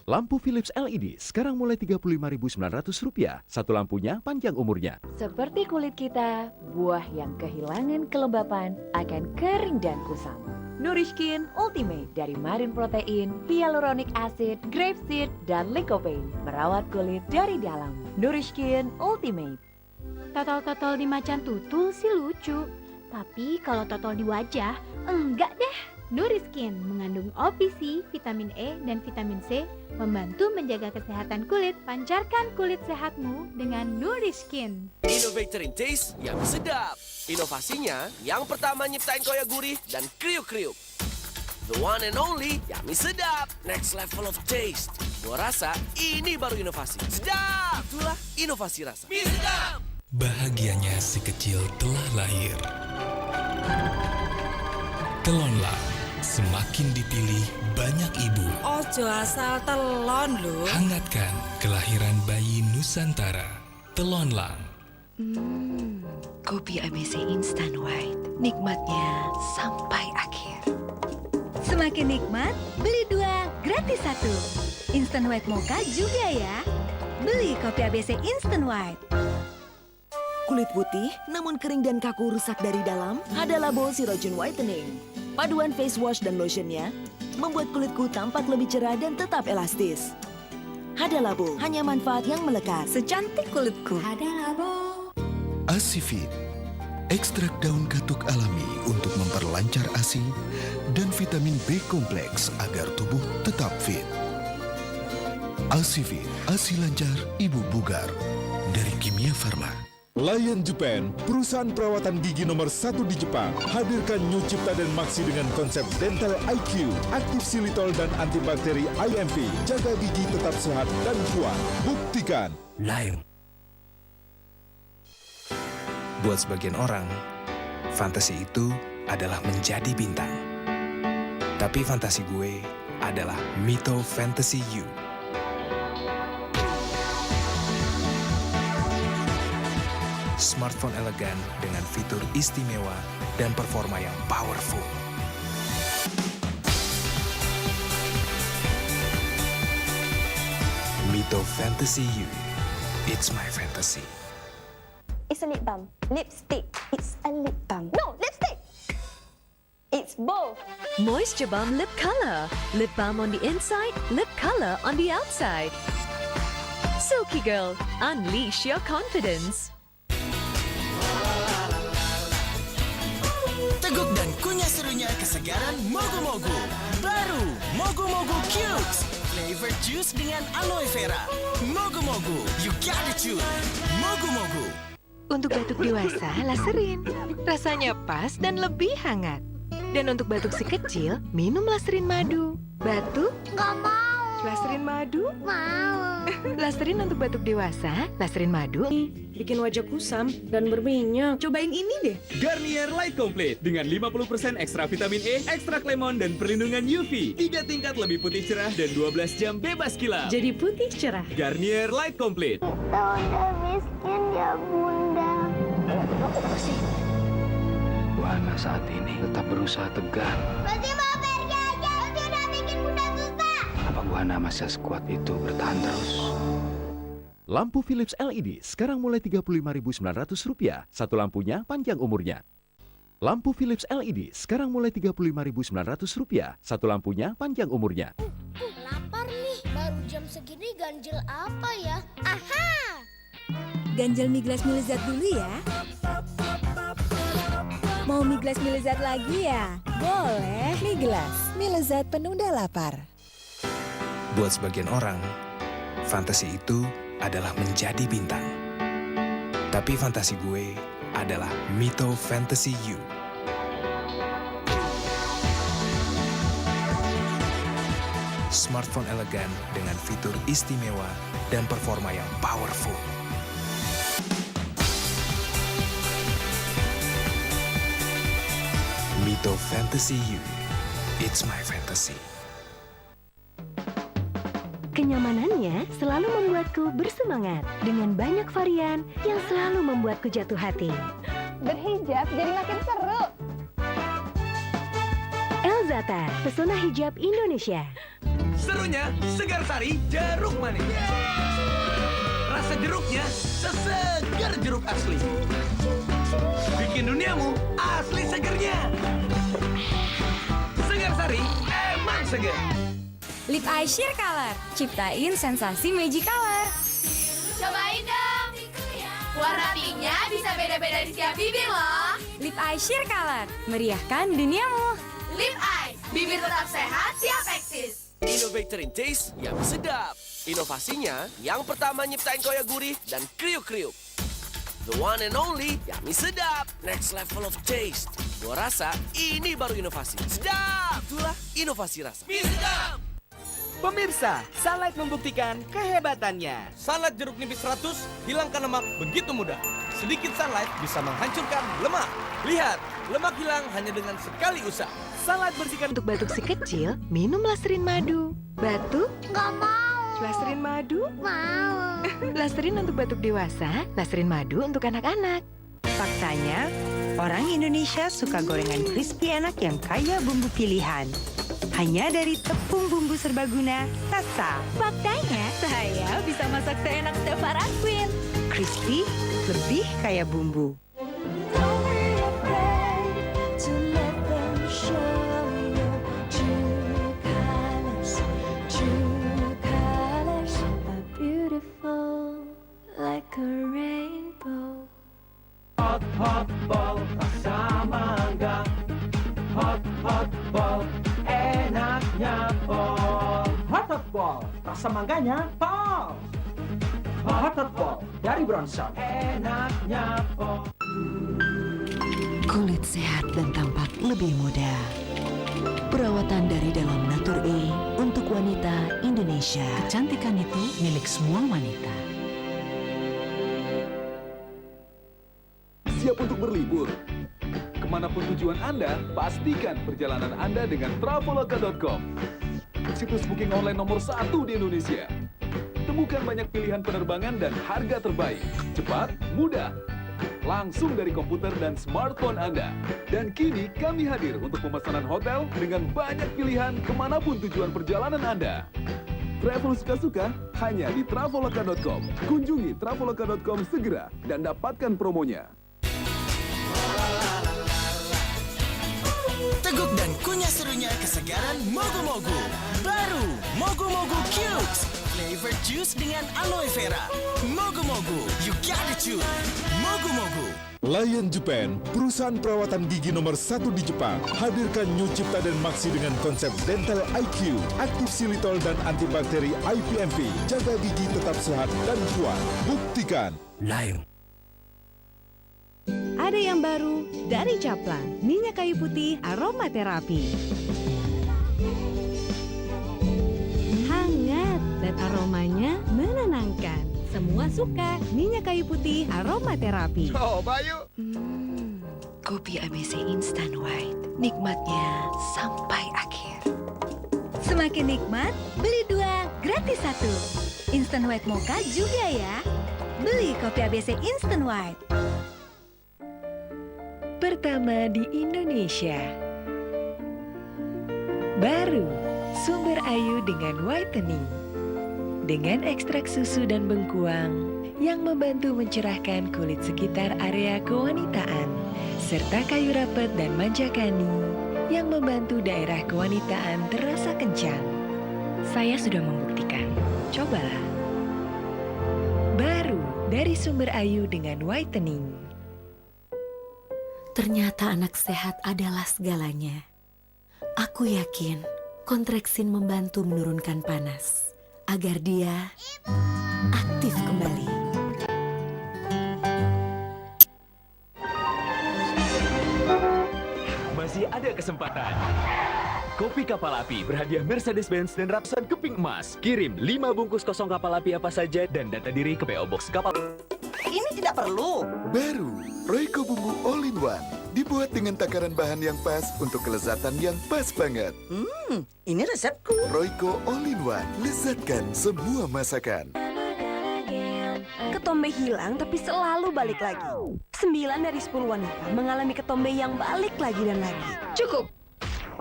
Lampu Philips LED sekarang mulai Rp35.900. Satu lampunya panjang umurnya. Seperti kulit kita, buah yang kehilangan kelembapan akan kering dan kusam. Nourishkin Ultimate dari Marine Protein, Hyaluronic Acid, Grapeseed, dan Lycopene merawat kulit dari dalam. Nourishkin Ultimate. Totol-totol di macan tutul sih lucu, tapi kalau totol di wajah, enggak deh. Nourishkin mengandung OPC, vitamin E, dan vitamin C, membantu menjaga kesehatan kulit. Pancarkan kulit sehatmu dengan Nourishkin. Innovator in taste yang sedap. Inovasinya yang pertama nyiptain koya gurih dan kriuk-kriuk. The one and only Yummy Sedap. Next level of taste. Gua rasa ini baru inovasi. Sedap! Itulah inovasi rasa. Mie Sedap! Bahagianya si kecil telah lahir. Telonlah, semakin dipilih banyak ibu. Ojo asal telon lho. Hangatkan kelahiran bayi Nusantara. Telonlah. Kopi ABC Instant White. Nikmatnya sampai akhir. Semakin nikmat, beli 2, gratis 1. Instant White Mocha juga ya. Beli kopi ABC Instant White. Kulit putih, namun kering dan kaku rusak dari dalam, ada Labo Sirogen Whitening. Paduan face wash dan lotionnya membuat kulitku tampak lebih cerah dan tetap elastis. Hada Labo, hanya manfaat yang melekat. Secantik kulitku. Hada Labo. Asifit, ekstrak daun katuk alami untuk memperlancar ASI dan vitamin B kompleks agar tubuh tetap fit. Asifit, ASI lancar, ibu bugar. Dari Kimia Farma. Lion Japan, perusahaan perawatan gigi nomor 1 di Jepang, hadirkan New Cipta dan Maxi dengan konsep Dental IQ, aktif silitol dan antibakteri IMP, jaga gigi tetap sehat dan kuat. Buktikan. Lion. Buat sebagian orang, fantasi itu adalah menjadi bintang. Tapi fantasi gue adalah Mito Fantasy You. Smartphone elegan dengan fitur istimewa dan performa yang powerful. Mito Fantasy You. It's my fantasy. It's a lip balm. Lipstick. It's a lip balm. No, lipstick! It's both. Moisture Balm Lip Color. Lip balm on the inside, lip color on the outside. Silky Girl, unleash your confidence. Teguk dan kunyah serunya kesegaran Mogu-Mogu. Baru Mogu-Mogu Cubes. Flavor juice dengan aloe vera. Mogu-Mogu, you gotta choose. Mogu-Mogu. Untuk batuk dewasa, Laserin. Rasanya pas dan lebih hangat. Dan untuk batuk si kecil, minum Laserin madu. Batuk? Nggak mau. Laserin madu? Mau. Laserin untuk batuk dewasa, Laserin madu. Bikin wajah kusam dan berminyak. Cobain ini deh. Garnier Light Complete dengan 50% ekstra vitamin E, ekstrak lemon, dan perlindungan UV. 3 tingkat lebih putih cerah dan 12 jam bebas kilap. Jadi putih cerah. Garnier Light Complete. Kita udah miskin ya, Bunda. Buana saat ini tetap berusaha tegar. Berarti mau pergi aja. Berarti udah bikin Bunda susah. Apa Buana masih sekuat itu bertahan terus? Lampu Philips LED sekarang mulai Rp35.900. Satu lampunya panjang umurnya. Lampu Philips LED sekarang mulai Rp35.900. Satu lampunya panjang umurnya. Lapar nih. Baru jam segini ganjel apa ya? Aha! Ganjel mie glas mie lezat dulu ya. Mau mie glas mie lezat lagi ya? Boleh. Mie glas mie lezat penunda lapar. Buat sebagian orang, fantasi itu adalah menjadi bintang. Tapi fantasi gue adalah Mito Fantasy You. Smartphone elegan dengan fitur istimewa dan performa yang powerful. Mito Fantasy You. It's my fantasy. Kenyamanannya selalu membuatku bersemangat dengan banyak varian yang selalu membuatku jatuh hati. Berhijab jadi makin seru. Elzata, pesona hijab Indonesia. Serunya segar sari jeruk manis. Rasa jeruknya sesegar jeruk asli. Bikin duniamu asli segernya. Segar sari emang segar. Lip Eye Sheer Color, ciptain sensasi magic color. Cobain dong. Warna pinknya bisa beda-beda di setiap bibir loh. Lip Eye Sheer Color, meriahkan duniamu. Lip Eye, bibir tetap sehat, siap eksis. Innovator in taste yang sedap. Inovasinya yang pertama nyiptain koya gurih dan kriuk-kriuk. The one and only Yummy Sedap. Next level of taste. Gua rasa ini baru inovasi. Sedap! Itulah inovasi rasa. Mie sedap! Pemirsa, Sunlight membuktikan kehebatannya. Sunlight jeruk nipis 100, hilangkan lemak begitu mudah. Sedikit Sunlight bisa menghancurkan lemak. Lihat, lemak hilang hanya dengan sekali usap. Sunlight bersihkan. Untuk batuk si kecil, minum Listerine madu. Batuk? Nggak mau. Listerine madu? Mau. Listerine untuk batuk dewasa, Listerine madu untuk anak-anak. Faktanya, orang Indonesia suka gorengan crispy enak yang kaya bumbu pilihan. Hanya dari tepung bumbu serbaguna Tasa. Faktanya, saya bisa masak seenak Stefara Queen. Crispy, lebih kaya bumbu. Hot, hot ball, rasa mangga. Hot, hot ball, enaknya ball. Hot, hot ball, rasa mangganya ball. Hot, hot ball, dari Bronson. Enaknya ball. Kulit sehat dan tampak lebih muda. Perawatan dari dalam Natur E untuk wanita Indonesia. Kecantikan itu milik semua wanita. Siap untuk berlibur? Kemanapun tujuan Anda, pastikan perjalanan Anda dengan Traveloka.com. Situs booking online nomor 1 di Indonesia. Temukan banyak pilihan penerbangan dan harga terbaik. Cepat, mudah. Langsung dari komputer dan smartphone Anda. Dan kini kami hadir untuk pemesanan hotel dengan banyak pilihan kemanapun tujuan perjalanan Anda. Travel suka-suka hanya di Traveloka.com. Kunjungi Traveloka.com segera dan dapatkan promonya. Teguk dan kunyah serunya kesegaran Mogu-Mogu. Baru Mogu-Mogu Cubes. Flavor juice dengan aloe vera. Mogu-Mogu, you gotta choose. Mogu-Mogu. Lion Japan, perusahaan perawatan gigi nomor 1 di Jepang, hadirkan New Cipta dan Maxi dengan konsep Dental IQ, aktif silitol dan antibakteri IPMP, jaga gigi tetap sehat dan kuat. Buktikan. Lion. Ada yang baru dari Caplan, minyak kayu putih aromaterapi. Hangat dan aromanya menenangkan. Semua suka minyak kayu putih aromaterapi. Coba yuk. Kopi ABC Instant White. Nikmatnya sampai akhir. Semakin nikmat, beli 2 gratis 1. Instant White Mocha juga ya. Beli kopi ABC Instant White. Pertama di Indonesia. Baru, Sumber Ayu dengan whitening. Dengan ekstrak susu dan bengkuang yang membantu mencerahkan kulit sekitar area kewanitaan, serta kayu rapet dan manjakani yang membantu daerah kewanitaan terasa kencang. Saya sudah membuktikan. Cobalah. Baru dari Sumber Ayu dengan whitening. Ternyata anak sehat adalah segalanya. Aku yakin kontraksin membantu menurunkan panas agar dia aktif kembali. Masih ada kesempatan. Kopi Kapal Api berhadiah Mercedes-Benz dan ratusan keping emas. Kirim 5 bungkus kosong kapal api apa saja dan data diri ke PO Box Kapal. Ini tidak perlu. Baru, Royco Bumbu All-in-One. Dibuat dengan takaran bahan yang pas untuk kelezatan yang pas banget. Ini resepku. Royco All-in-One, lezatkan semua masakan. Ketombe hilang tapi selalu balik lagi. 9 dari 10 wanita mengalami ketombe yang balik lagi dan lagi. Cukup.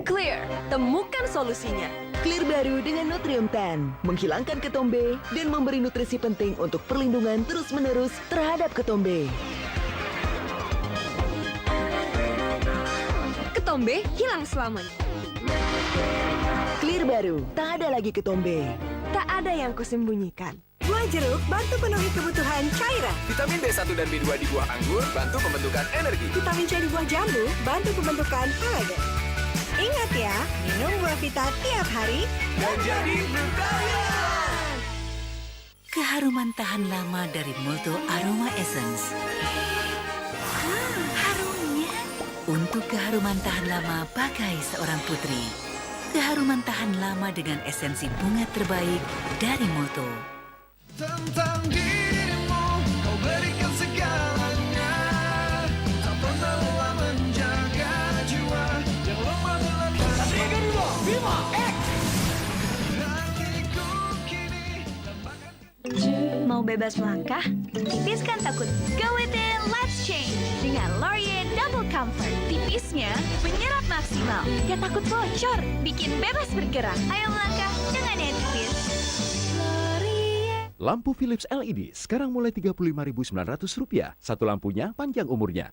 Clear. Temukan solusinya. Clear baru dengan Nutrium 10 menghilangkan ketombe dan memberi nutrisi penting untuk perlindungan terus-menerus terhadap ketombe. Ketombe hilang selamanya. Clear baru, tak ada lagi ketombe. Tak ada yang kusembunyikan. Buah jeruk bantu penuhi kebutuhan cairan. Vitamin B1 dan B2 di buah anggur bantu pembentukan energi. Vitamin C di buah jambu bantu pembentukan kolagen. Ingat ya, minum buah vita tiap hari Dan jadi berkaya. Keharuman tahan lama dari Molto Aroma Essence. Harumnya. Untuk keharuman tahan lama bagai seorang putri. Keharuman tahan lama dengan esensi bunga terbaik dari Molto. Tentang dirimu, kau berikan segalanya. Tak pernah lelah menjaga jiwa yang lemah belaka. Satria Garuda, Bima X. Mau bebas melangkah? Tipiskan takut. Go with it, let's change. Dengan Laurier Double Comfort. Tipisnya menyerap maksimal. Gak takut bocor, bikin bebas bergerak. Ayo melangkah dengan yang tipis. Lampu Philips LED sekarang mulai Rp35.900. Satu lampunya panjang umurnya.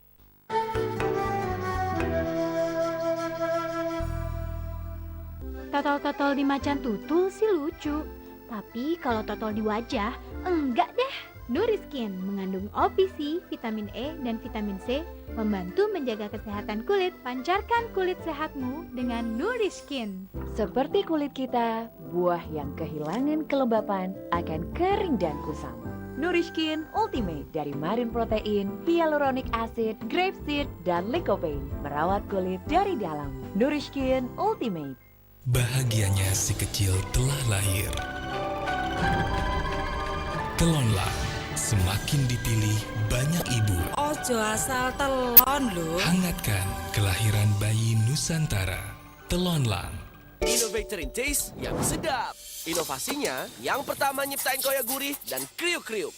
Totol-totol di macan tutul sih lucu. Tapi kalau totol di wajah, enggak deh. Nuriskin mengandung OPC, vitamin E, dan vitamin C, membantu menjaga kesehatan kulit. Pancarkan kulit sehatmu dengan Nuriskin. Seperti kulit kita, buah yang kehilangan kelembapan akan kering dan kusam. Nuriskin Ultimate dari Marine Protein, Hyaluronic Acid, Grapeseed, dan Lycopene merawat kulit dari dalam. Nuriskin Ultimate. Bahagianya si kecil telah lahir. Telonlah, semakin dipilih banyak ibu. Ojo asal telon lho. Hangatkan kelahiran bayi Nusantara. Telonlang. Innovator in taste yang sedap. Inovasinya yang pertama nyiptain koya gurih dan kriuk-kriuk.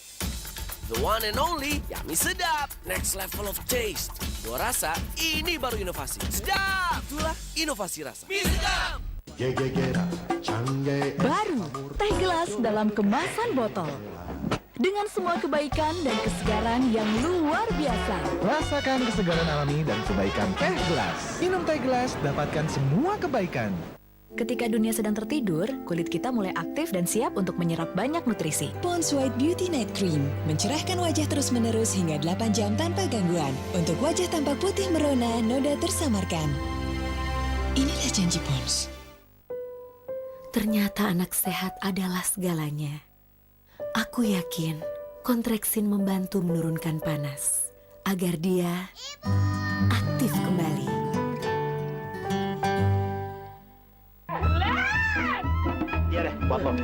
The one and only Yummy Sedap. Next level of taste. Gua rasa ini baru inovasi. Sedap! Itulah inovasi rasa. Mie sedap! Baru, teh gelas dalam kemasan botol. Dengan semua kebaikan dan kesegaran yang luar biasa. Rasakan kesegaran alami dan kebaikan teh gelas. Minum teh gelas, dapatkan semua kebaikan. Ketika dunia sedang tertidur, kulit kita mulai aktif dan siap untuk menyerap banyak nutrisi. Pond's White Beauty Night Cream mencerahkan wajah terus-menerus hingga 8 jam tanpa gangguan. Untuk wajah tampak putih merona, noda tersamarkan. Inilah janji Pond's. Ternyata anak sehat adalah segalanya. Aku yakin Kontreksin membantu menurunkan panas agar dia aktif kembali. Iya deh, potong.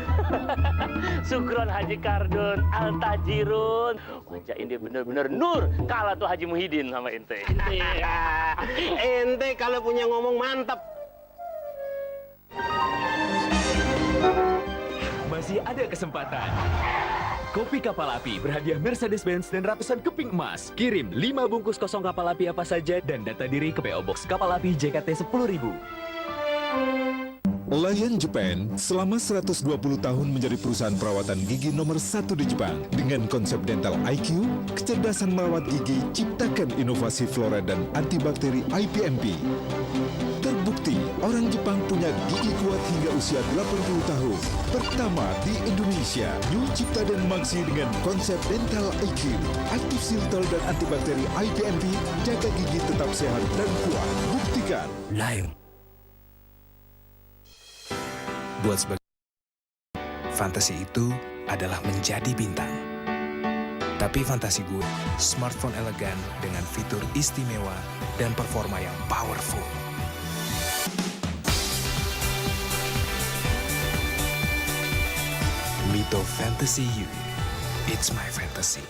Syukron Haji Kardun, Al-Tajirun. Wajah ini bener-bener nur. Kalah tuh Haji Muhyiddin sama ente. Ente kalau punya ngomong mantap. Masih ada kesempatan. Kopi kapal api berhadiah Mercedes-Benz dan ratusan keping emas. Kirim 5 bungkus kosong kapal api apa saja dan data diri ke PO Box Kapal Api JKT 10.000. Lion Japan selama 120 tahun menjadi perusahaan perawatan gigi nomor 1 di Jepang. Dengan konsep Dental IQ, kecerdasan merawat gigi, ciptakan inovasi flora dan antibakteri IPMP. Terbukti, orang Jepang punya gigi kuat hingga usia 80 tahun. Pertama di Indonesia, New Cipta dan Maxi dengan konsep Dental IQ. Aktif silitol dan antibakteri IPMP, jaga gigi tetap sehat dan kuat. Buktikan. Lion. Buat sebagian, fantasi itu adalah menjadi bintang. Tapi fantasi gue, smartphone elegan dengan fitur istimewa dan performa yang powerful. Mito Fantasy U. It's my fantasy.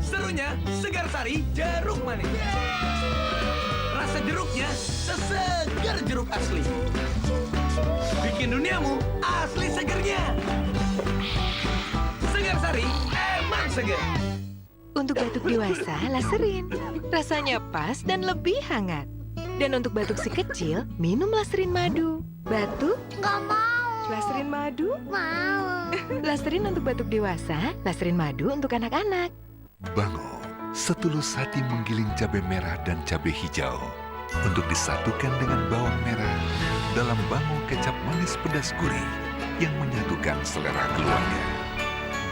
Serunya segar sari jeruk manis. Rasa jeruknya sesegar jeruk asli. Bikin duniamu asli segernya. Segar sari emang segar. Untuk batuk dewasa, Laserin. Rasanya pas dan lebih hangat. Dan untuk batuk si kecil, minum Laserin madu. Batuk? Nggak mau. Laserin madu? Mau. Laserin untuk batuk dewasa, laserin madu untuk anak-anak. Bango, setulus hati menggiling cabai merah dan cabai hijau untuk disatukan dengan bawang merah dalam Bango kecap manis pedas gurih yang menyatukan selera keluarga.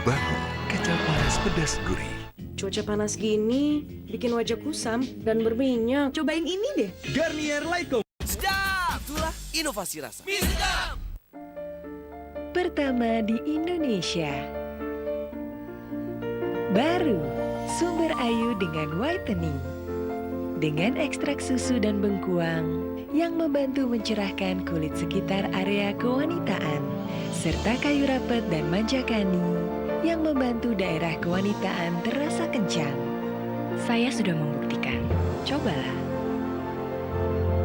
Bango kecap manis pedas gurih. Cuaca panas gini bikin wajah kusam dan berminyak. Cobain ini deh. Garnier Light Comfort. Sedap! Itulah inovasi rasa. Mie sedap! Pertama di Indonesia. Baru, sumber ayu dengan whitening. Dengan ekstrak susu dan bengkuang yang membantu mencerahkan kulit sekitar area kewanitaan, serta kayu rapet dan manjakani yang membantu daerah kewanitaan terasa kencang. Saya sudah membuktikan. Cobalah.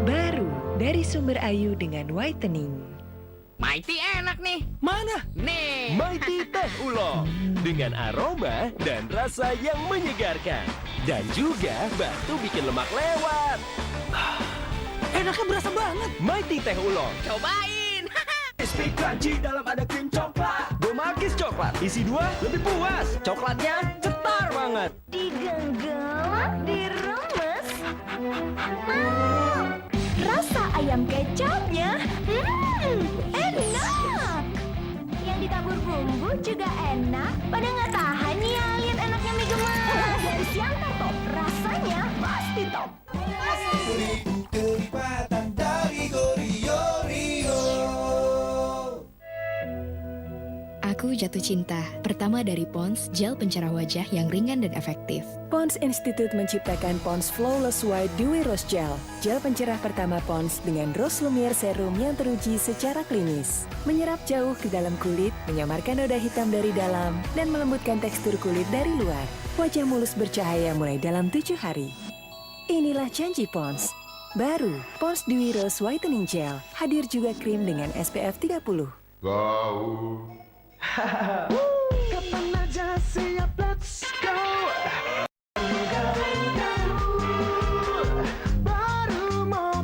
Baru dari sumber ayu dengan whitening. Mighty enak nih. Mana? Nih. Mighty Teh Ulo. Dengan aroma dan rasa yang menyegarkan. Dan juga bantu bikin lemak lewat. Enaknya berasa banget. Mighty Teh Ulo. Cobain. Crispy crunchy dalam ada krim coklat. Gomakis coklat. Isi 2 lebih puas. Coklatnya cetar banget. Digenggam, diremes. Rasa ayam kecapnya, enak. Yang ditabur bumbu juga enak. Pada nggak tahan ya lihat enaknya mie gemas. Dari siang top, rasanya pasti top. Kecepatan dari Gorio. Aku jatuh cinta. Pertama dari Pond's, gel pencerah wajah yang ringan dan efektif. Pond's Institute menciptakan Pond's Flawless White Dewy Rose Gel. Gel pencerah pertama Pond's dengan Rose Lumiere Serum yang teruji secara klinis. Menyerap jauh ke dalam kulit, menyamarkan noda hitam dari dalam, dan melembutkan tekstur kulit dari luar. Wajah mulus bercahaya mulai dalam 7 hari. Inilah janji Pond's. Baru, Pond's Dewy Rose Whitening Gel. Hadir juga krim dengan SPF 30. Kapan aja siap, let's go.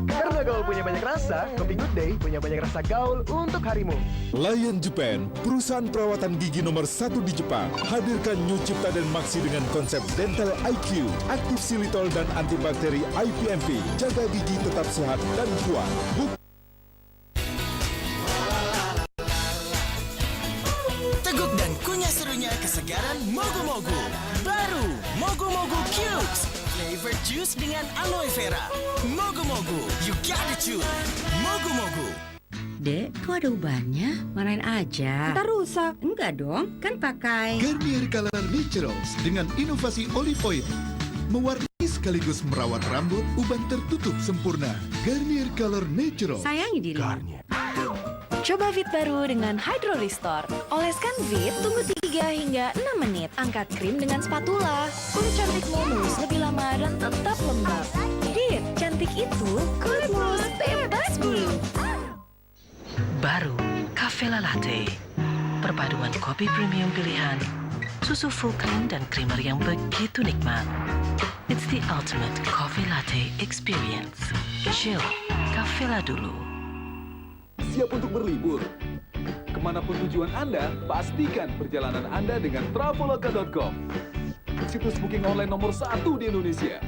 Karena gaul punya banyak rasa, Kopi Good Day punya banyak rasa gaul untuk harimu. Lion Japan, perusahaan perawatan gigi nomor 1 di Jepang, hadirkan New Cipta dan Maxi dengan konsep Dental IQ, aktif silitol dan antibakteri IPMP, jaga gigi tetap sehat dan kuat. Teguk dan kunyah serunya kesegaran Mogu-Mogu. Baru Mogu-Mogu Cubes. Flavor juice dengan aloe vera. Mogu-Mogu, you gotta choose. Mogu-Mogu. Dek, kok ada ubannya? Marahin aja. Ntar rusak. Enggak dong, kan pakai. Garnier Color Naturals dengan inovasi olive oil. Mewarnai sekaligus merawat rambut, uban tertutup sempurna. Garnier Color Naturals. Sayangi dirimu. Coba Vit baru dengan Hydro Restore. Oleskan Vit, tunggu 3 hingga 6 menit. Angkat krim dengan spatula. Kulit cantikmu mulus lebih lama dan tetap lembab. Vit, cantik itu kulit mulus bebas bulu. Baru, Cafe Latte. Perpaduan kopi premium pilihan, susu full cream dan creamer yang begitu nikmat. It's the ultimate coffee latte experience. Chill, Cafe La dulu. Siap untuk berlibur? Kemanapun tujuan Anda, pastikan perjalanan Anda dengan Traveloka.com. Situs booking online nomor 1 di Indonesia.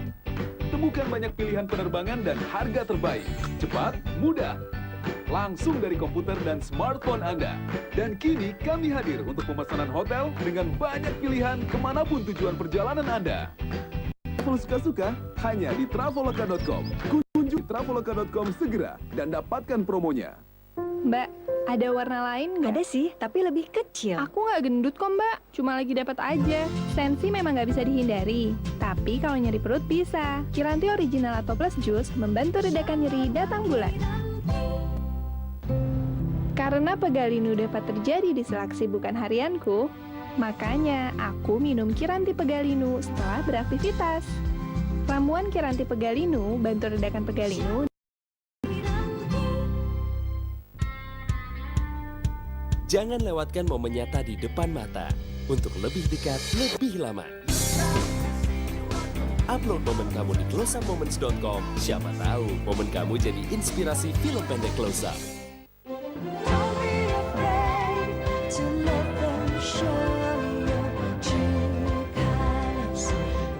Temukan banyak pilihan penerbangan dan harga terbaik. Cepat, mudah. Langsung dari komputer dan smartphone Anda. Dan kini kami hadir untuk pemesanan hotel dengan banyak pilihan kemanapun tujuan perjalanan Anda. Kalau suka-suka, hanya di Traveloka.com. Kunjungi Traveloka.com segera dan dapatkan promonya. Mbak, ada warna lain nggak? Ada sih, tapi lebih kecil. Aku nggak gendut kok mbak, cuma lagi dapat aja. Sensi memang nggak bisa dihindari, tapi kalau nyeri perut bisa. Kiranti Original atau Plus Juice membantu redakan nyeri datang bulan. Karena pegalinu dapat terjadi di sela kesibukan harianku, makanya aku minum Kiranti Pegalinu setelah beraktivitas. Ramuan Kiranti Pegalinu bantu redakan pegalinu. Jangan lewatkan momen nyata di depan mata untuk lebih dekat, lebih lama. Upload momen kamu di closeupmoments.com. Siapa tahu momen kamu jadi inspirasi film pendek close up. Don't be afraid to let them show your true colors.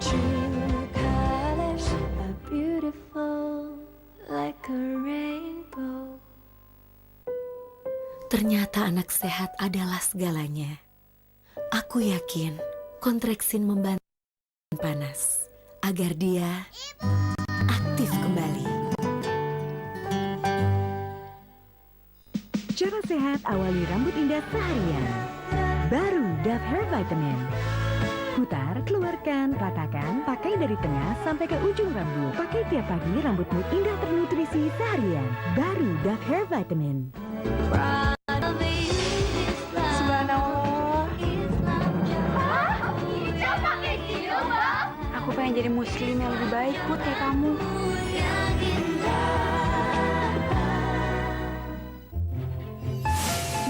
True colors are beautiful like a rainbow. Ternyata anak sehat adalah segalanya. Aku yakin kontraksin membantu panas agar dia aktif kembali. Cara sehat awali rambut indah seharian. Baru Dove Hair Vitamin. Putar, keluarkan, ratakan, pakai dari tengah sampai ke ujung rambut. Pakai tiap pagi, rambutmu indah ternutrisi seharian. Baru Dove Hair Vitamin. Subhanallah. Aku pengen jadi muslim yang lebih baik, Put, kayak kamu.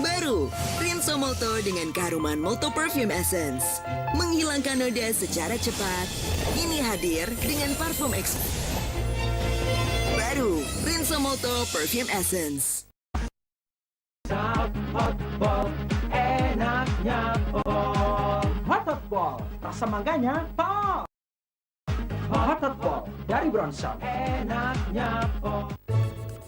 Baru, Rinso Molto dengan keharuman Molto Perfume Essence. Menghilangkan noda secara cepat. Ini hadir dengan parfum eksklusif. Baru, Rinso Molto Perfume Essence. Hotball, enaknya pol. Hotball, rasa mangganya pol. Hotball dari Bronson, enaknya pol.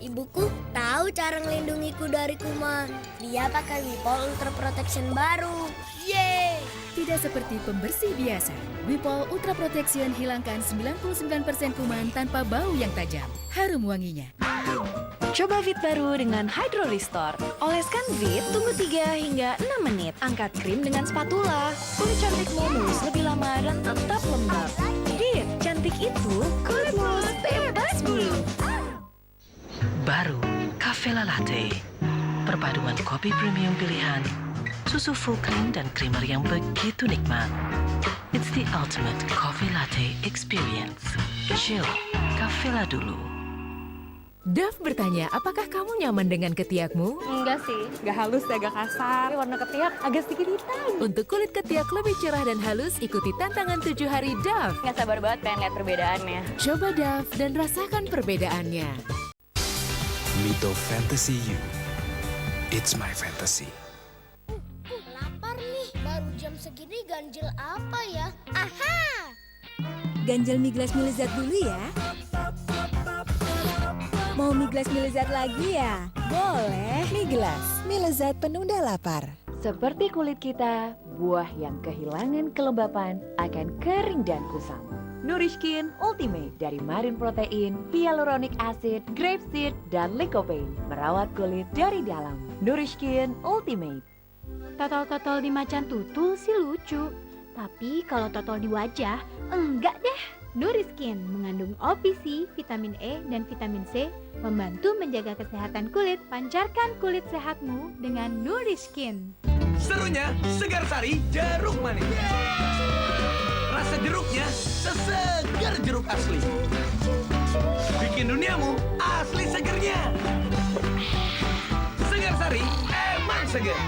Ibuku tahu cara ngelindungiku dari kuman. Dia pakai Wipol Ultra Protection baru. Yeay! Tidak seperti pembersih biasa, Wipol Ultra Protection hilangkan 99% kuman tanpa bau yang tajam. Harum wanginya. Coba Vit baru dengan Hydro Restore. Oleskan Vit, tunggu 3 hingga 6 menit. Angkat krim dengan spatula. Kulit cantikmu mulus lebih lama dan tetap lembab. Vit, cantik itu kulit mulus bebas bulu. Baru Cafe Latte. Perpaduan kopi premium pilihan, susu full cream dan creamer yang begitu nikmat. It's the ultimate coffee latte experience. Chill, Cafe La dulu. Dove bertanya, apakah kamu nyaman dengan ketiakmu? Enggak sih, gak halus, agak kasar. Warna ketiak agak sedikit hitam. Untuk kulit ketiak lebih cerah dan halus, ikuti tantangan 7 hari Dove. Gak sabar banget pengen lihat perbedaannya. Coba Dove dan rasakan perbedaannya. Mito Fantasy You. It's my fantasy. Lapar nih, baru jam segini ganjil apa ya? Aha! Ganjel mie glass mie lezat dulu ya. Mau mie glass mie lezat lagi ya? Boleh. Mie glass, mie lezat penunda lapar. Seperti kulit kita, buah yang kehilangan kelembapan akan kering dan kusam. Nourishkin Ultimate dari Marine Protein, Hyaluronic Acid, Grapeseed, dan Lycopene merawat kulit dari dalam. Nourishkin Ultimate. Totol-totol di macan tutul sih lucu. Tapi kalau totol di wajah, enggak deh. Nourishkin mengandung OPC, vitamin E, dan vitamin C, membantu menjaga kesehatan kulit. Pancarkan kulit sehatmu dengan Nourishkin. Serunya Segar Sari Jeruk Manis. Rasa jeruknya sesegar jeruk asli. Bikin duniamu asli segernya. Segar Sari emang segar.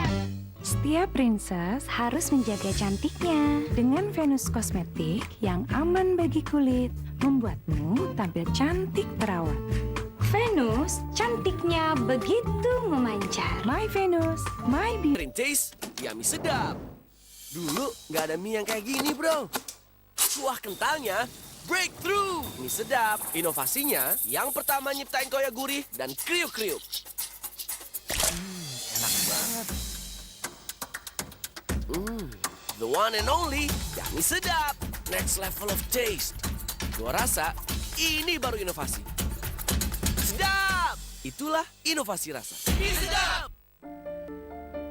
Setiap princess harus menjaga cantiknya dengan Venus Kosmetik yang aman bagi kulit, membuatmu tampil cantik terawat. Venus, cantiknya begitu memancar. My Venus, my beauty. Green taste, yummy sedap. Dulu nggak ada mie yang kayak gini, bro. Kuah kentalnya breakthrough. Mie sedap, inovasinya yang pertama nyiptain koya gurih dan kriuk-kriuk. Enak banget. The one and only yummy sedap. Next level of taste. Gua rasa ini baru inovasi. Sedap! Itulah inovasi rasa. Mie sedap!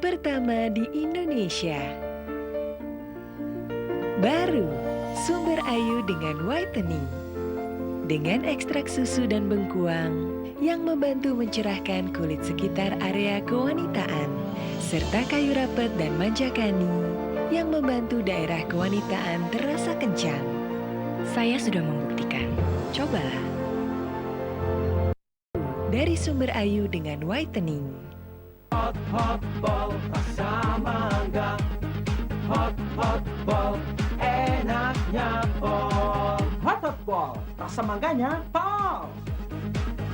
Pertama di Indonesia. Baru, sumber ayu dengan whitening. Dengan ekstrak susu dan bengkuang yang membantu mencerahkan kulit sekitar area kewanitaan, serta kayu rapet dan manjakani yang membantu daerah kewanitaan terasa kencang. Saya sudah membuktikan. Cobalah. Dari sumber ayu dengan whitening. Hot ball, rasa mangga. Hot ball, enaknya pol. Hot ball, rasa mangganya pol.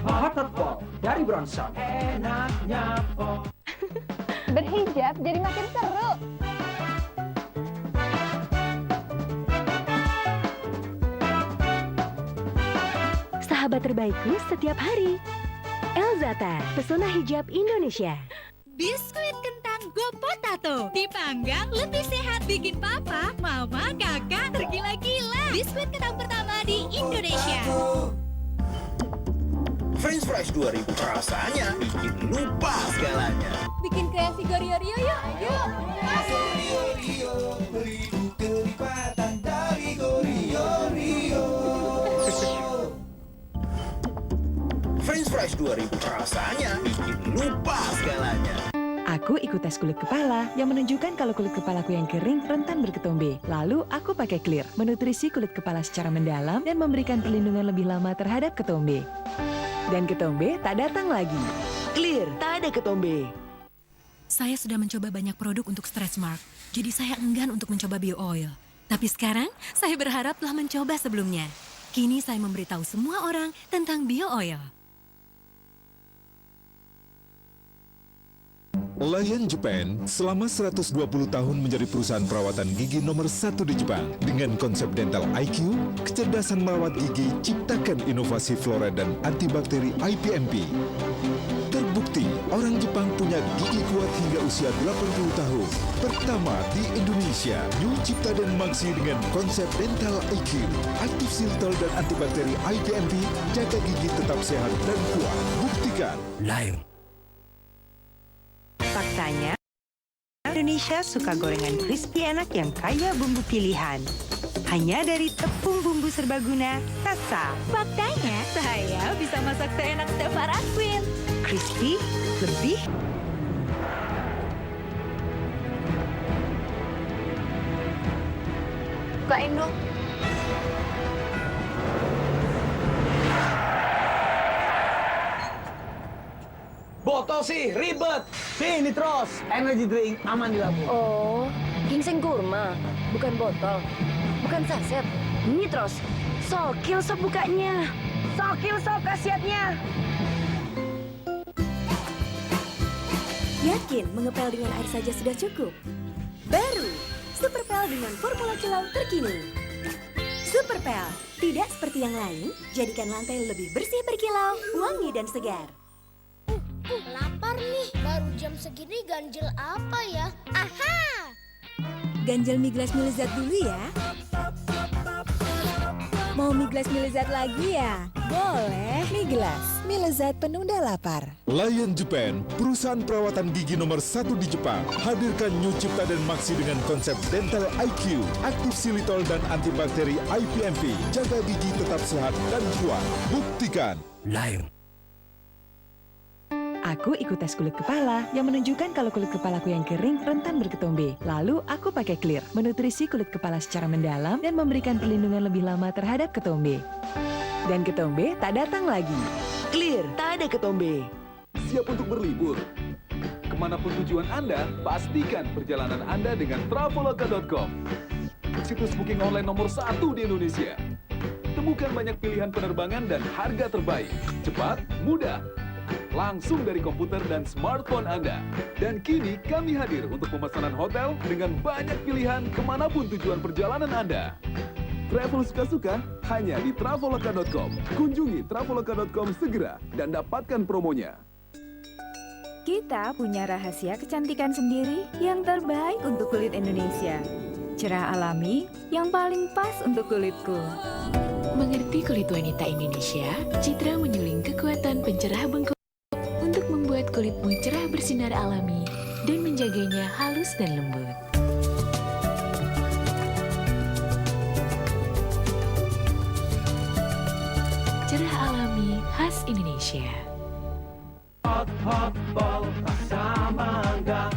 Hot ball dari Bronson. Enaknya pol. Berhijab jadi makin seru. Sahabat terbaikku setiap hari. Elzata, pesona hijab Indonesia. Biskuit kentang Go Potato. Dipanggang lebih sehat, bikin papa, mama, kakak tergila-gila. Biskuit kentang pertama di Indonesia. French fries 2000 rasanya bikin lupa segalanya. Bikin kreasi Gorio-Rio yuk. Yuk. Gorio-Rio, 1000 kelipatan dari Gorio-Rio. French fries 2000 rasanya bikin lupa segalanya. Aku ikut tes kulit kepala yang menunjukkan kalau kulit kepalaku yang kering rentan berketombe. Lalu aku pakai Clear, menutrisi kulit kepala secara mendalam dan memberikan perlindungan lebih lama terhadap ketombe. Dan ketombe tak datang lagi. Clear, tak ada ketombe. Saya sudah mencoba banyak produk untuk stretch mark, jadi saya enggan untuk mencoba bio oil. Tapi sekarang, saya berharap telah mencoba sebelumnya. Kini saya memberitahu semua orang tentang bio oil. Lion Japan selama 120 tahun menjadi perusahaan perawatan gigi nomor 1 di Jepang. Dengan konsep Dental IQ, kecerdasan merawat gigi, ciptakan inovasi flora dan antibakteri IPMP. Terbukti, orang Jepang punya gigi kuat hingga usia 80 tahun. Pertama di Indonesia, New Cipta dan Maxi dengan konsep Dental IQ. Aktif silitol dan antibakteri IPMP, jaga gigi tetap sehat dan kuat. Buktikan. Lion. Faktanya, Indonesia suka gorengan crispy enak yang kaya bumbu pilihan. Hanya dari tepung bumbu serbaguna, Kasa. Faktanya, saya bisa masak seenak Chef Arakwin. Crispy, lebih Bukain dong. Botol sih, ribet. Ini terus, energy drink aman di lambung. Oh, ginseng kurma, bukan botol, bukan saset. Ini terus, sokil sok bukanya, sokil sok khasiatnya. Yakin mengepel dengan air saja sudah cukup? Baru, Superpel dengan formula kilau terkini. Superpel, tidak seperti yang lain, jadikan lantai lebih bersih berkilau, wangi dan segar. Lapar nih, baru jam segini ganjel apa ya? Aha! Ganjel mie gelas mie lezat dulu ya. Mau mie gelas mie lezat lagi ya? Boleh. Mie gelas mie lezat penunda lapar. Lion Japan, perusahaan perawatan gigi nomor 1 di Jepang, hadirkan New Cipta dan Maxi dengan konsep Dental IQ, aktif silitol dan antibakteri IPMP, jaga gigi tetap sehat dan kuat. Buktikan. Lion. Aku ikut tes kulit kepala yang menunjukkan kalau kulit kepalaku yang kering rentan berketombe. Lalu aku pakai Clear, menutrisi kulit kepala secara mendalam dan memberikan perlindungan lebih lama terhadap ketombe. Dan ketombe tak datang lagi. Clear, tak ada ketombe. Siap untuk berlibur? Kemanapun tujuan Anda, pastikan perjalanan Anda dengan Traveloka.com. Situs booking online nomor 1 di Indonesia. Temukan banyak pilihan penerbangan dan harga terbaik. Cepat, mudah. Langsung dari komputer dan smartphone Anda. Dan kini kami hadir untuk pemesanan hotel dengan banyak pilihan kemanapun tujuan perjalanan Anda. Travel suka-suka hanya di Traveloka.com. Kunjungi Traveloka.com segera dan dapatkan promonya. Kita punya rahasia kecantikan sendiri yang terbaik untuk kulit Indonesia. Cerah alami yang paling pas untuk kulitku. Mengerti kulit wanita Indonesia, Citra menyuling kekuatan pencerah bengkok untuk membuat kulitmu cerah bersinar alami dan menjaganya halus dan lembut. Cerah alami khas Indonesia. Hot hot ball, rasa mangga.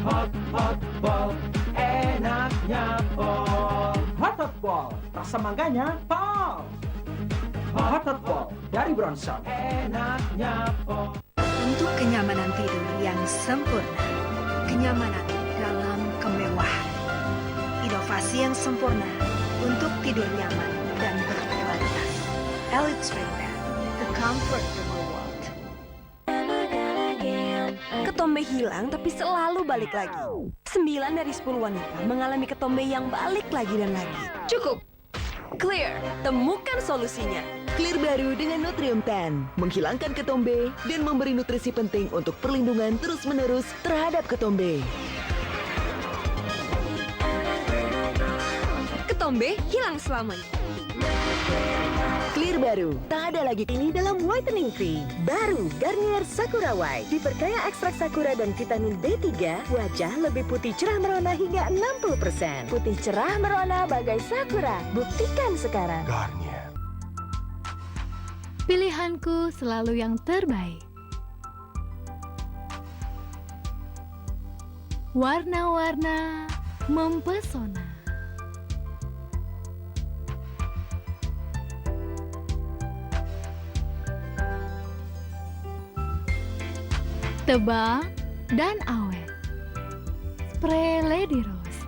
Hot hot ball, enaknya pol. Hot hot ball, rasa mangganya pol. Hot hot ball dari Bronson. Enaknya pol. untuk kenyamanan tidur yang sempurna. Kenyamanan dalam kemewahan. Inovasi yang sempurna untuk tidur nyaman dan berkualitas. Elite Sleep Bed, the comfort of the world. Ketombe hilang tapi selalu balik lagi. 9 dari 10 wanita mengalami ketombe yang balik lagi dan lagi. Cukup. Clear, temukan solusinya. Clear baru dengan Nutrium 10 menghilangkan ketombe dan memberi nutrisi penting untuk perlindungan terus-menerus terhadap ketombe. Ketombe hilang selamanya. Clear baru, tak ada lagi ini dalam whitening cream. Baru Garnier Sakura White. Diperkaya ekstrak sakura dan vitamin B3, wajah lebih putih cerah merona hingga 60%. Putih cerah merona bagai sakura. Buktikan sekarang. Garnier. Pilihanku selalu yang terbaik. Warna-warna mempesona. Tebal dan awet. Spray Lady Rose.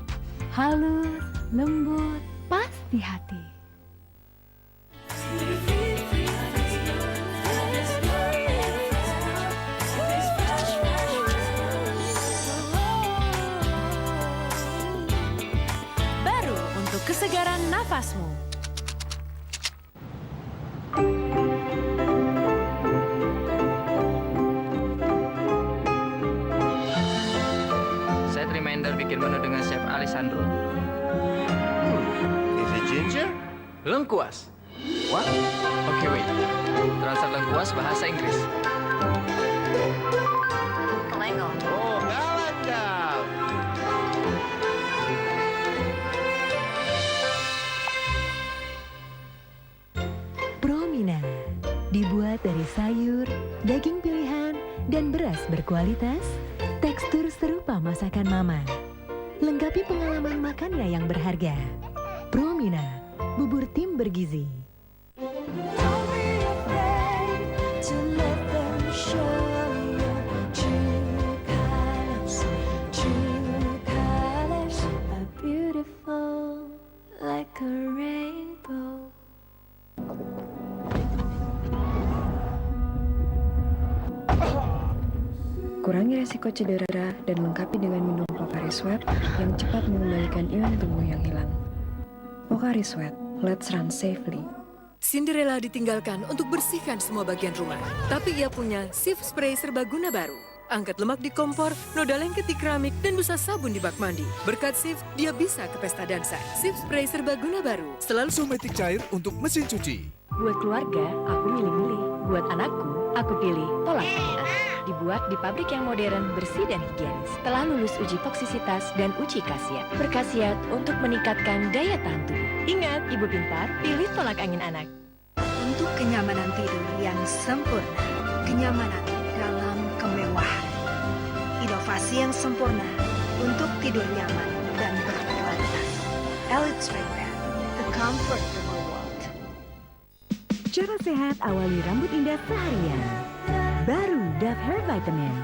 Halus, lembut, pas di hati. Baru untuk kesegaran nafasmu. Set reminder bikin menu dengan Chef Alessandro. Is it ginger? Lengkuas. What? Oke, wait. Translate lengkuas bahasa Inggris. Kelenggong. Oh, galak kau. Promina dibuat dari sayur, daging pilihan, dan beras berkualitas. Tekstur serupa masakan mama. Lengkapi pengalaman makannya yang berharga. Promina, bubur tim bergizi. Kurangi resiko cedera dan lengkapi dengan minum Pocari Sweat yang cepat mengembalikan imun tubuh yang hilang. Pocari Sweat, let's run safely. Cinderella ditinggalkan untuk bersihkan semua bagian rumah. Tapi ia punya Sif Spray serbaguna baru. Angkat lemak di kompor, noda lengket di keramik, dan busa sabun di bak mandi. Berkat Sif, dia bisa ke pesta dansa. Sif Spray serbaguna baru. Selalu Somatic cair untuk mesin cuci. Buat keluarga, aku milih-milih. Buat anakku, aku pilih tolak angin. Dibuat di pabrik yang modern, bersih dan higienis. Telah lulus uji toksisitas dan uji khasiat. Berkhasiat untuk meningkatkan daya tahan tubuh. Ingat, ibu pintar, pilih tolak angin anak. Untuk kenyamanan tidur yang sempurna, kenyamanan dalam kemewahan. Inovasi yang sempurna untuk tidur nyaman dan berkualitas. Elite Sleepwear, the comfortable world. Cara sehat awali rambut indah seharian. Baru Dove Hair Vitamin.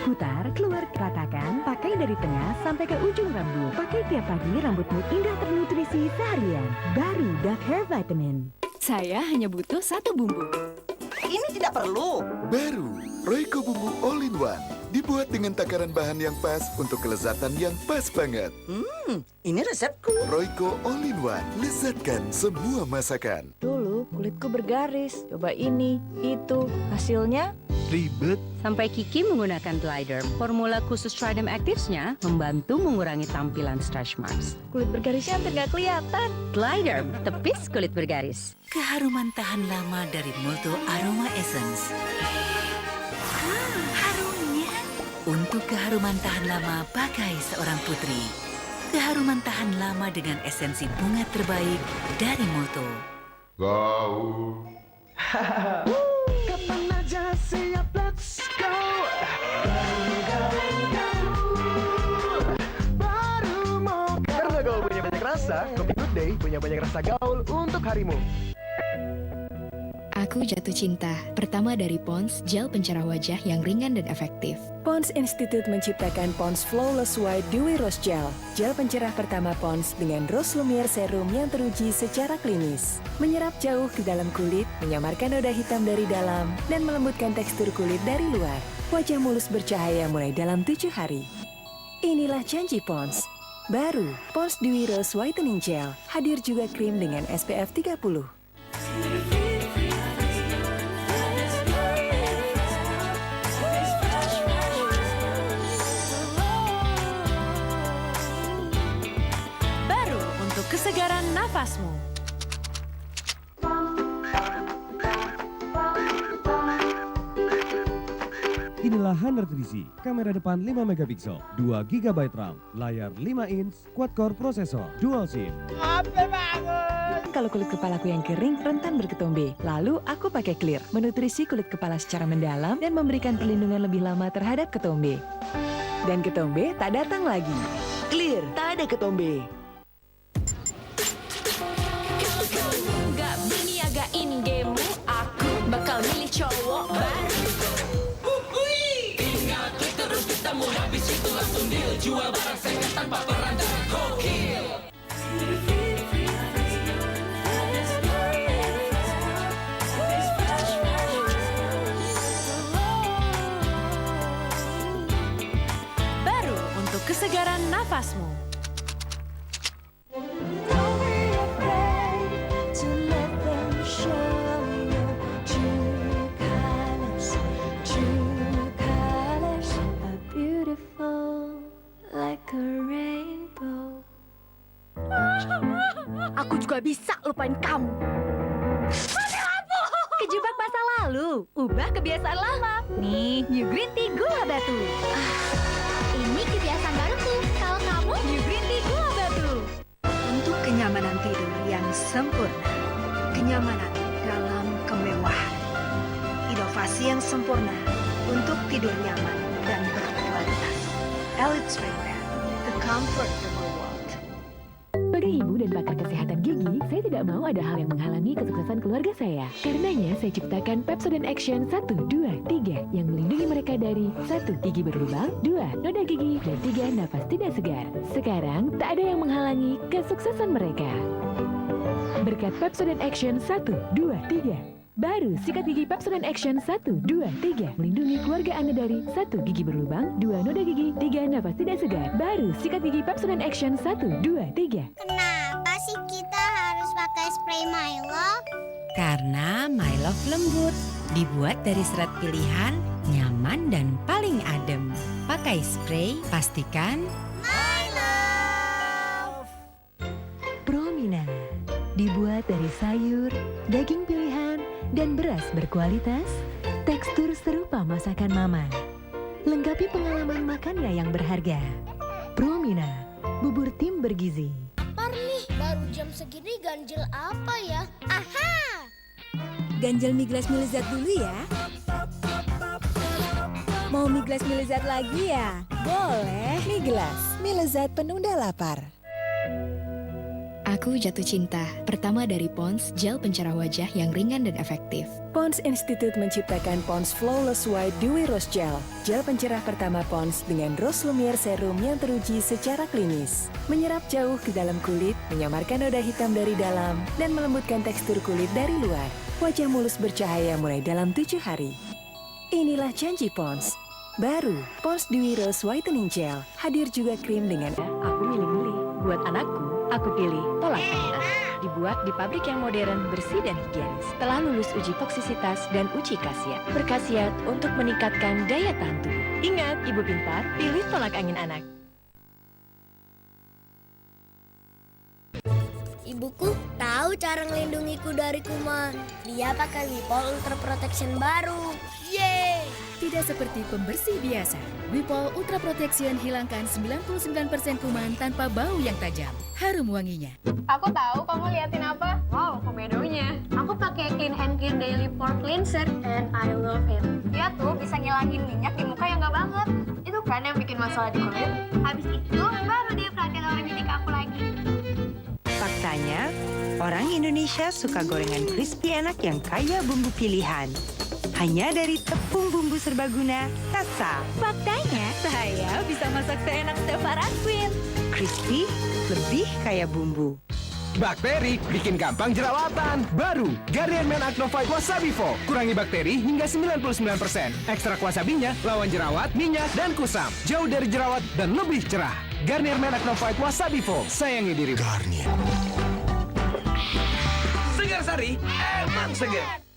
Putar, keluar, ratakan, pakai dari tengah sampai ke ujung rambut. Pakai tiap pagi, rambutmu indah ternutrisi seharian. Baru Dove Hair Vitamin. Saya hanya butuh satu bumbu. Ini tidak perlu. Baru Royco Bumbu All-in-One. Dibuat dengan takaran bahan yang pas untuk kelezatan yang pas banget. Ini resepku. Royco All-in-One. Lezatkan semua masakan. Dulu kulitku bergaris. Coba ini, itu. Hasilnya ribet. Sampai Kiki menggunakan Glider. Formula khusus Tridem Actives-nya membantu mengurangi tampilan stretch marks. kulit bergarisnya hampir nggak kelihatan. Glider, tepis kulit bergaris. Keharuman tahan lama dari Molto Aroma Essence. Harumnya. Untuk keharuman tahan lama pakai seorang putri. Keharuman tahan lama dengan esensi bunga terbaik dari Molto. Gaul. Kapan aja siap, let's go. Baru mau. Karena gaul punya banyak rasa, Kopi Good Day punya banyak rasa gaul untuk harimu. Aku jatuh cinta, pertama dari Pond's gel pencerah wajah yang ringan dan efektif. Pond's Institute menciptakan Pond's Flawless White Dewy Rose Gel, gel pencerah pertama Pond's dengan Rose Lumiere Serum yang teruji secara klinis. Menyerap jauh ke dalam kulit, menyamarkan noda hitam dari dalam, dan melembutkan tekstur kulit dari luar. Wajah mulus bercahaya mulai dalam 7 hari. Inilah janji Pond's. Baru, Pond's Dewy Rose Whitening Gel, hadir juga krim dengan SPF 30. Kesegaran nafasmu. Inilah Honor 3C, kamera depan 5 megapiksel, 2 GB RAM, layar 5 inch, quad-core prosesor, dual SIM. Kalau kulit kepalaku yang kering, rentan berketombe. Lalu aku pakai Clear, menutrisi kulit kepala secara mendalam dan memberikan perlindungan lebih lama terhadap ketombe. Dan ketombe tak datang lagi. Clear, tak ada ketombe. Gak berniagain demo, aku bakal milih cowok baru. Tinggal klik terus ketemu, habis itu langsung deal. Jual barang second tanpa perantara, gokil. Baru untuk kesegaran nafasmu. Aku juga bisa lupain kamu. Kejebak masa lalu, ubah kebiasaan lama. Nih, New Green Tea Gula Batu. Ini kebiasaan baruku. Kalau kamu, New Green Tea Gula Batu. Untuk kenyamanan tidur yang sempurna, kenyamanan dalam kemewahan, inovasi yang sempurna untuk tidur nyaman dan berkualitas. Elite Sleepwear, the comfortable world. Sebagai ibu dan pakar kesehatan gigi, saya tidak mau ada hal yang menghalangi kesuksesan keluarga saya. Karenanya, saya ciptakan Pepsodent Action 1, 2, 3 yang melindungi mereka dari 1. Gigi berlubang, 2. Noda gigi, dan 3. Nafas tidak segar. Sekarang, tak ada yang menghalangi kesuksesan mereka. Berkat Pepsodent Action 1, 2, 3. Baru sikat gigi Pepsodent Action 1, 2, 3 melindungi keluarga Anda dari 1. Gigi berlubang, 2. Noda gigi, 3. Nafas tidak segar. Baru sikat gigi Pepsodent Action 1, 2, 3. Kenapa sih kita harus pakai spray My Love? Karena My Love lembut, dibuat dari serat pilihan, nyaman dan paling adem. Pakai spray, pastikan My Love. Promina dibuat dari sayur, daging pilihan, dan beras berkualitas, tekstur serupa masakan mama. Lengkapi pengalaman makannya yang berharga. Promina, bubur tim bergizi. Lapar nih, baru jam segini ganjil apa ya? Aha! Ganjel mie gelas mie lezat dulu ya. Mau mie gelas mie lezat lagi ya? Boleh. Mie gelas, mie lezat penunda lapar. Aku jatuh cinta, pertama dari Pond's gel pencerah wajah yang ringan dan efektif. Pond's Institute menciptakan Pond's Flawless White Dewy Rose Gel, gel pencerah pertama Pond's dengan Rose Lumiere Serum yang teruji secara klinis. Menyerap jauh ke dalam kulit, menyamarkan noda hitam dari dalam, dan melembutkan tekstur kulit dari luar. Wajah mulus bercahaya mulai dalam 7 hari. Inilah janji Pond's. Baru, Pond's Dewy Rose Whitening Gel, hadir juga krim dengan Aku milih-milih. Buat anakku, aku pilih tolak angin anak. Dibuat di pabrik yang modern, bersih dan higienis. Telah lulus uji toksisitas dan uji khasiat. Berkhasiat untuk meningkatkan daya tahan tubuh. Ingat, ibu pintar, pilih tolak angin anak. Ibuku tahu cara ngelindungiku dari kuman. Dia pakai Wipol Ultra Protection baru. Yeay! Tidak seperti pembersih biasa. Wipol Ultra Protection hilangkan 99% kuman tanpa bau yang tajam. Harum wanginya. Aku tahu kamu liatin apa. Wow, komedonya. Aku pakai Clean and Clear Daily Pore Cleanser and I love it. Dia tuh bisa ngilangin minyak di muka yang nggak banget. Itu kan yang bikin masalah di kulit. Habis itu baru dia perhatian orang jadi ke aku lagi. Faktanya, Orang Indonesia suka gorengan crispy enak yang kaya bumbu pilihan. Hanya dari tepung bumbu serbaguna Tasa. Faktanya, saya bisa masak seenak Chef Farah Queen. Crispy, lebih kaya bumbu. Bakteri bikin gampang jerawatan. Baru Garnier Men Acno Fight Wasabi Fo. Kurangi bakteri hingga 99%. Ekstrak wasabinya lawan jerawat, minyak, dan kusam. Jauh dari jerawat dan lebih cerah. Garnier Men Acno Fight Wasabi Fo. Sayangi diri. Garnier. Segar Sari, emang segar.